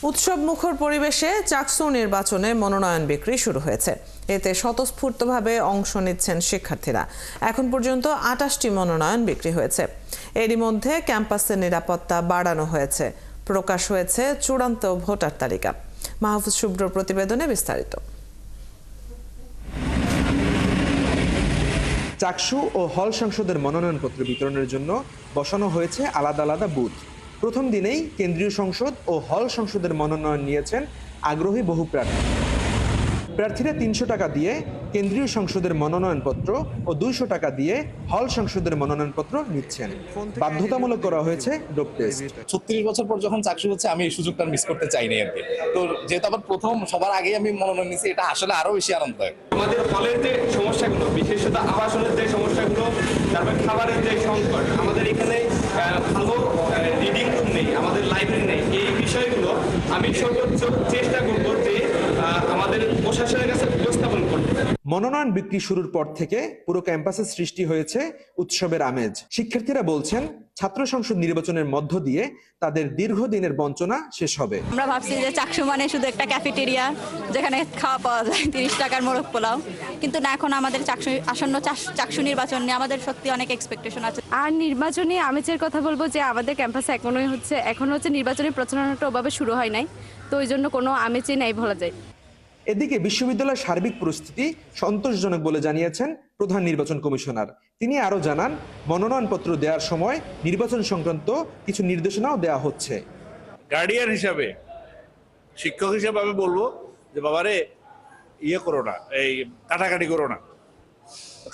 উৎসব মুখর পরিবেশে চাকসু নির্বাচনে মনোনয়ন বিক্রি শুরু হয়েছে। এতে স্বতঃস্ফূর্তভাবে অংশ নিচ্ছেন শিক্ষার্থীরা। এখন পর্যন্ত ২৮টি মনোনয়ন বিক্রি হয়েছে। এরই মধ্যে ক্যাম্পাসের নিরাপত্তা বাড়ানো হয়েছে। প্রকাশ হয়েছে চূড়ান্ত ভোটার তালিকা। মাহফুজ শুভ্র প্রতিবেদনে বিস্তারিত। চাকসু ও হল সংসদের মনোনয়নপত্র বিতরণের জন্য বসানো হয়েছে আলাদা আলাদা বুথ। প্রথম দিনেই কেন্দ্রীয় সংসদ ও হল সংসদের মনোনয়ন নিয়েছেন আগ্রহী বহু প্রার্থীরা ৩০০ টাকা দিয়ে কেন্দ্রীয় সংসদের মনোনয়নপত্র ও ২০০ টাকা দিয়ে হল সংসদের মনোনয়নপত্র নিচ্ছেন। বাধ্যতামূলক করা হয়েছে ডোপ টেস্ট। ৩৬ বছর পর যখন চাকরি হচ্ছে, আমি এই সুযোগটা মিস করতে চাইনি আর কি। তো যেহেতু আবার প্রথম সবার আগে আমি মনোনয়ন নিয়েছি, এটা আসলে আরো বেশি আনন্দদায়ক। আমাদের হলের যে সমস্যাগুলো, বিশেষত আবাসনের যে সমস্যাগুলো, তারপর খাবারের যে সংকট, আমাদের এখানে ভালো রিডিং রুম নেই, আমাদের লাইব্রেরি নেই, এই বিষয়গুলো আমি সর্বোচ্চ চেষ্টা করব যে আমাদের প্রশাসনের কাছে উপস্থাপন করতে। মনোনয়ন বিক্রি শুরুর পর থেকে পুরো ক্যাম্পাসে সৃষ্টি হয়েছে উৎসবের আমেজ। শিক্ষার্থীরা বলছেন, ছাত্র সংসদ নির্বাচনের মধ্য দিয়ে তাদের দীর্ঘদিনের বঞ্চনা শেষ হবে। আমরা ভাবছি যে চাকসু মানে শুধু একটা ক্যাফেটেরিয়া যেখানে খাওয়া পাওয়া যায় 30 টাকার মোরগ পোলাও, কিন্তু না, এখন আমাদের আসন্ন চাকসু নির্বাচন নিয়ে আমাদের সত্যি অনেক এক্সপেকটেশন আছে। আর নির্বাচনী আমেজের কথা বলবো যে আমাদের ক্যাম্পাসে এখন হচ্ছে নির্বাচনী প্রচারণাটা ওভাবে শুরু হয় নাই, তো ওই জন্য কোনো আমেজই নাই বলা যায়। এদিকে বিশ্ববিদ্যালয়ের সার্বিক পরিস্থিতি সন্তোষজনক বলে জানিয়েছেন প্রধান নির্বাচন কমিশনার। তিনি আরও জানান, মনোনয়নপত্র দেওয়ার সময় নির্বাচন সংক্রান্ত কিছু নির্দেশনাও দেওয়া হচ্ছে। গার্ডিয়ান হিসাবে, শিক্ষক হিসাবে আমি বলবো যে বাবারে করো না, এই কাটাকাটি করো না।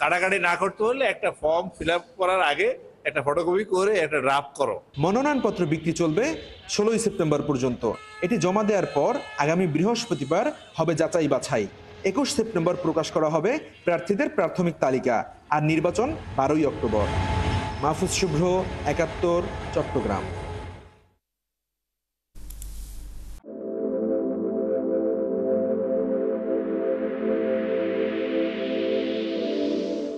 কাটাকাটি না করতে হলে একটা ফর্ম ফিল আপ করার আগে একটা ফটোকপি করে একটা ড্রাফট করো। মনোনয়নপত্র বিক্রি চলবে 16ই সেপ্টেম্বর পর্যন্ত। এটি জমা দেওয়ার পর আগামী বৃহস্পতিবার হবে যাচাই বাছাই। 21 সেপ্টেম্বর প্রকাশ করা হবে প্রার্থীদের প্রাথমিক তালিকা, আর নির্বাচন 12ই অক্টোবর। মাহফুজ শুভ্র, ৭১, চট্টগ্রাম।